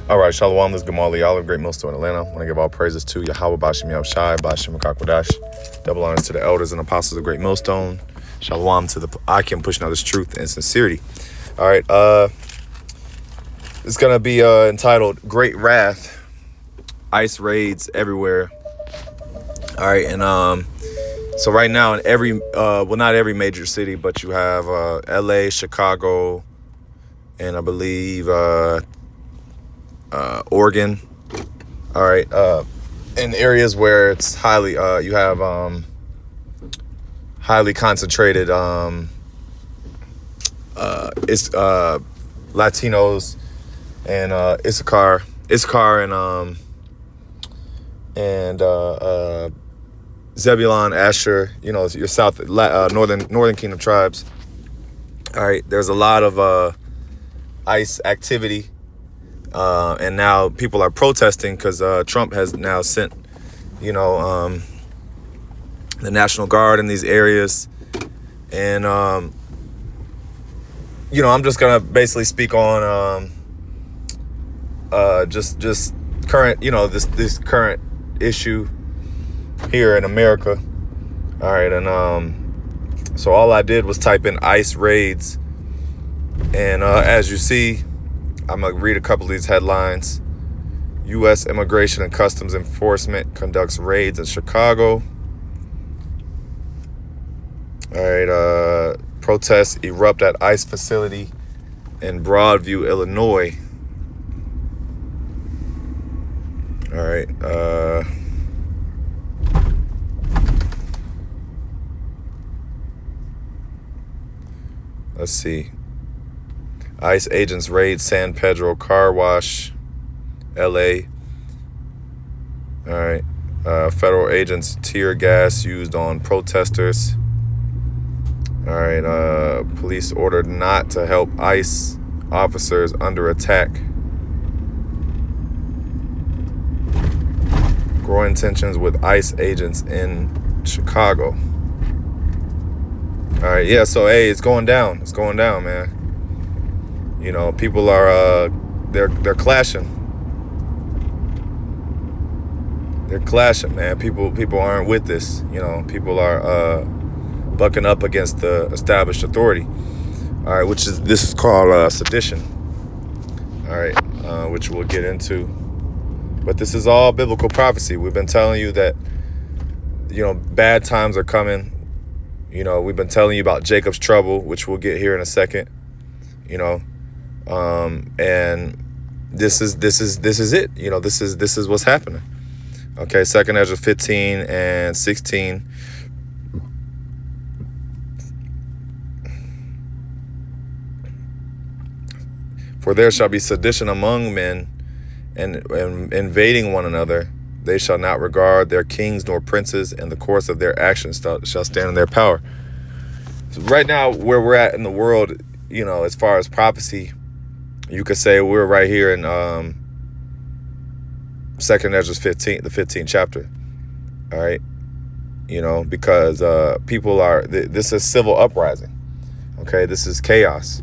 All right, Shalom, this is Gamali Olive, Great Millstone in Atlanta. I want to give all praises to YAHAWAH, BAHASHAM, BAHASHAM, double honors to the elders and apostles of Great Millstone. Shalom to the Akim pushing out this truth and sincerity. All right, it's going to be entitled Great Wrath, ICE Raids Everywhere. All right, and so right now in every, not every major city, but you have LA, Chicago, and I believe Oregon. All right, in areas where it's highly, you have highly concentrated, it's Latinos and Issachar and Zebulon, Asher. You know, your northern kingdom tribes. All right, there's a lot of ICE activity. And now people are protesting because Trump has now sent, the National Guard in these areas. And, I'm just going to basically speak on just current, this current issue here in America. All right. And so all I did was type in ICE raids. And as you see, I'm going to read a couple of these headlines. U.S. Immigration and Customs Enforcement conducts raids in Chicago. All right. Protests erupt at ICE facility in Broadview, Illinois. All right. Let's see. ICE agents raid San Pedro car wash, L.A. All right. Federal agents tear gas used on protesters. All right. Police ordered not to help ICE officers under attack. Growing tensions with ICE agents in Chicago. All right. Yeah. So, hey, it's going down. It's going down, man. People are, they're clashing. They're clashing, man. People aren't with this. People are bucking up against the established authority. All right, this is called sedition. All right, which we'll get into. But this is all biblical prophecy. We've been telling you that, bad times are coming. We've been telling you about Jacob's trouble, which we'll get here in a second. And this is it. This is what's happening. Okay, 2 Ezra 15 and 16. For there shall be sedition among men, and invading one another. They shall not regard their kings nor princes, and the course of their actions shall stand in their power. So right now, where we're at in the world, as far as prophecy, you could say we're right here in 2 Ezra 15, the 15th chapter. All right. Because people this is civil uprising. Okay. This is chaos.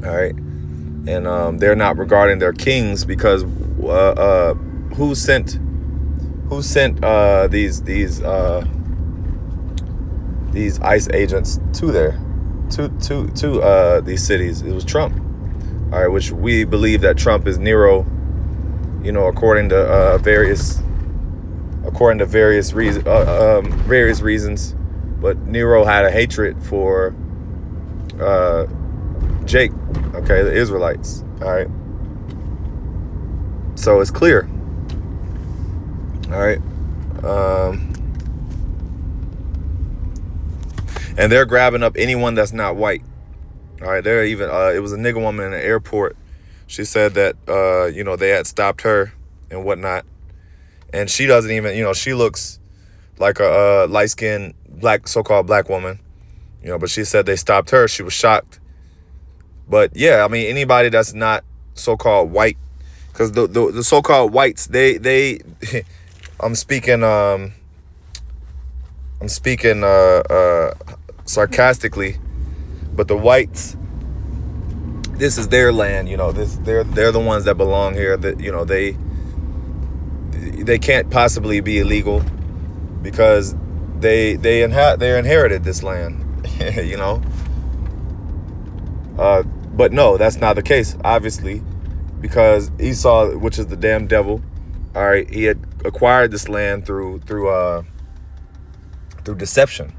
All right. And they're not regarding their kings because who sent these ICE agents to these cities? It was Trump. All right, which we believe that Trump is Nero, according to various reasons. But Nero had a hatred for Jake, okay, the Israelites. All right, so it's clear. All right, and they're grabbing up anyone that's not white. All right, there even it was a nigger woman in the airport. She said that they had stopped her and whatnot, and she doesn't even she looks like a light-skinned so-called black woman, but she said they stopped her. She was shocked. But yeah, I mean, anybody that's not so-called white, because the so-called whites, they I'm speaking sarcastically. But the whites, this is their land. They're the ones that belong here. That they can't possibly be illegal because they inherited this land. But no, that's not the case, obviously, because Esau, which is the damn devil, all right, he had acquired this land through deception.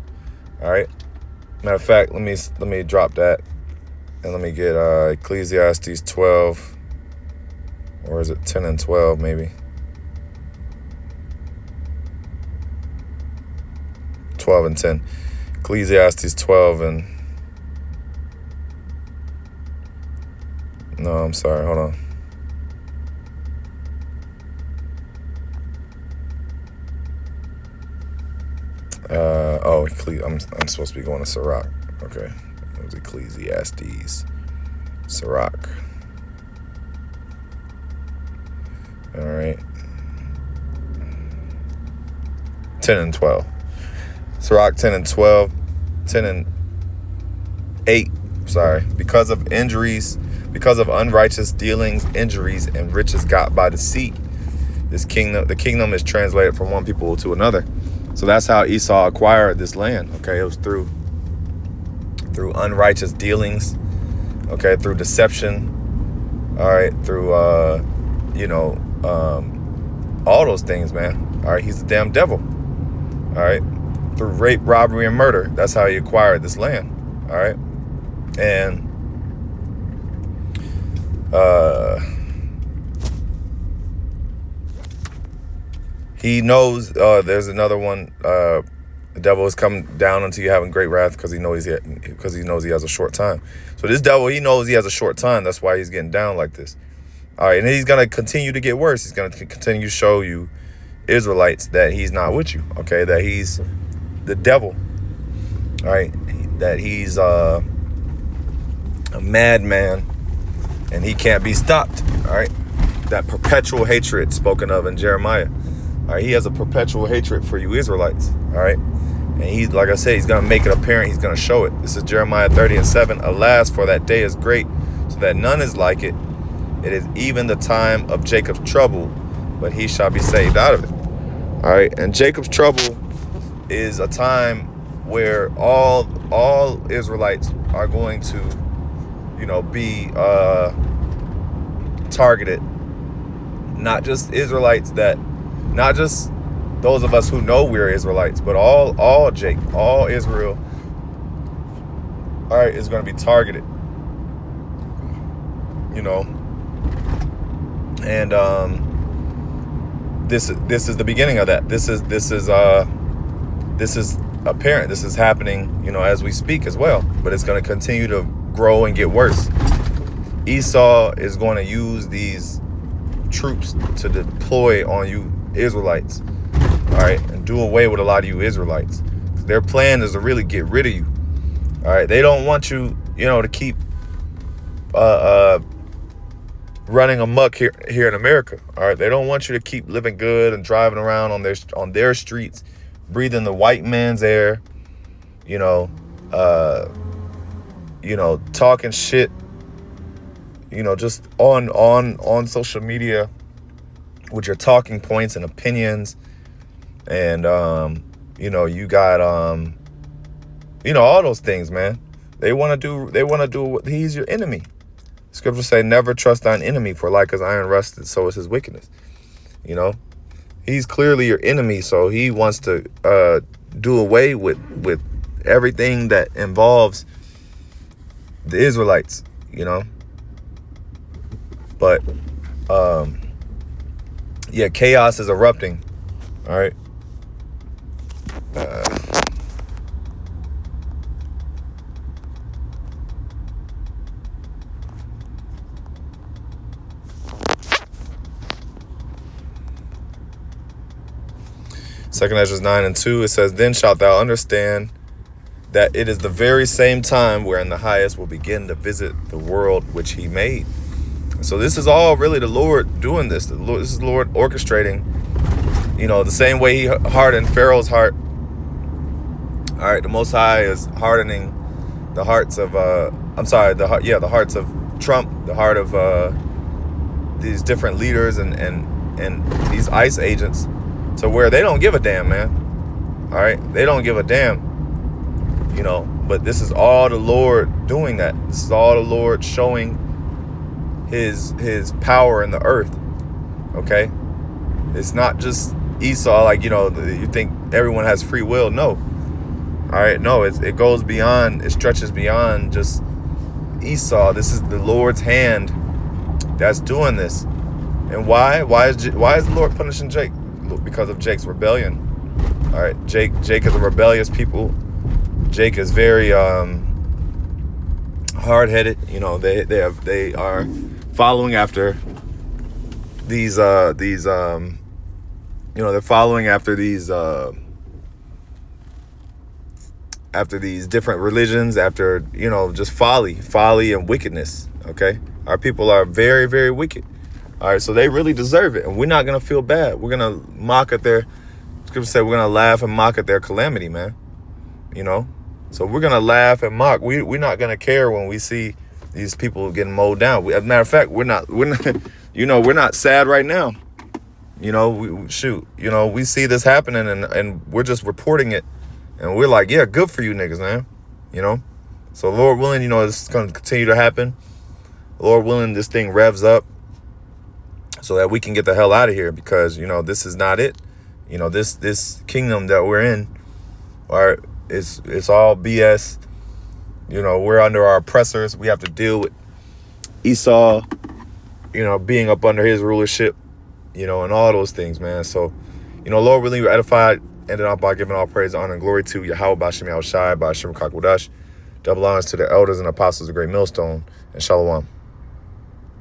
All right. Matter of fact, let me drop that and let me get Ecclesiastes 12, or is it 10 and 12 maybe? 12 and 10. Ecclesiastes 12 and... No, I'm sorry. Hold on. I'm supposed to be going to Sirach. Okay. It was Ecclesiastes. Sirach. All right. 10 and 12. Sirach 10 and 12. 10 and 8. Sorry. Because of unrighteous dealings, injuries, and riches got by deceit, the kingdom is translated from one people to another. So that's how Esau acquired this land. Okay, it was through unrighteous dealings. Okay, through deception. All right, through all those things, man. All right, he's the damn devil. All right, through rape, robbery, and murder. That's how he acquired this land. All right, and he knows there's another one. The devil is coming down until you having great wrath because he knows he has a short time. So this devil, he knows he has a short time. That's why he's getting down like this. All right, and he's gonna continue to get worse. He's gonna continue to show you Israelites that he's not with you. Okay, that he's the devil. All right, that he's a madman and he can't be stopped. All right, that perpetual hatred spoken of in Jeremiah. All right, he has a perpetual hatred for you Israelites. All right, and he's, like I said, he's gonna make it apparent. He's gonna show it. This is Jeremiah 30 and 7. Alas, for that day is great, so that none is like it. It is even the time of Jacob's trouble, but he shall be saved out of it. All right, and Jacob's trouble is a time where all Israelites are going to, be targeted. Not just Israelites not just those of us who know we're Israelites, but all Israel, all right, is going to be targeted. And this is the beginning of that. This is apparent. This is happening, as we speak as well. But it's going to continue to grow and get worse. Esau is going to use these troops to deploy on you Israelites, all right, and do away with a lot of you Israelites. Their plan is to really get rid of you. All right, they don't want you, to keep running amok here in America. All right, they don't want you to keep living good and driving around on their streets, breathing the white man's air, talking shit, just on social media with your talking points and opinions. And you got all those things, man. They want to do he's your enemy. Scripture say, never trust thine enemy, for like as iron rusted, so is his wickedness. He's clearly your enemy, so he wants to do away with everything that involves the Israelites, But chaos is erupting. All right. Second Ezra 9 and 2, it says, then shalt thou understand that it is the very same time wherein the highest will begin to visit the world which he made. So this is all really the Lord doing this. This is the Lord orchestrating, the same way he hardened Pharaoh's heart. All right, the Most High is hardening the hearts of, the hearts of Trump, the heart of these different leaders and these ICE agents, to where they don't give a damn, man. All right, they don't give a damn, you know. But this is all the Lord doing that. This is all the Lord showing his power in the earth. Okay, it's not just Esau, like, you know, you think everyone has free will. No. All right, no, it goes beyond, it stretches beyond just Esau. This is the Lord's hand that's doing this. And why is the Lord punishing Jake? Because of Jake's rebellion. All right, Jake is a rebellious people. Jake is very hard-headed. You know, they are following after these you know, they're following after these different religions, after, you know, just folly and wickedness. Okay, our people are very, very wicked. All right, so they really deserve it, and we're not gonna feel bad. We're gonna mock at their, Scripture said, we're gonna laugh and mock at their calamity, man. You know, so we're gonna laugh and mock. We're not gonna care when we see these people getting mowed down. As a matter of fact, we're not you know, we're not sad right now. You know, shoot, you know, we see this happening, and we're just reporting it, and we're like, yeah, good for you niggas, man. You know, so Lord willing, you know, this is gonna continue to happen. Lord willing, this thing revs up so that we can get the hell out of here, because, you know, this is not it. You know, this kingdom that we're in, or it's all BS. You know, we're under our oppressors. We have to deal with Esau, you know, being up under his rulership, you know, and all those things, man. So, you know, Lord willing, we're edified, ended off by giving all praise, honor, and glory to YAHAWAH, BAHASHAM, YAHAWASHI, BAHASHAM, Kakwadash. Double honors to the elders and apostles of Great Millstone, and Shalom.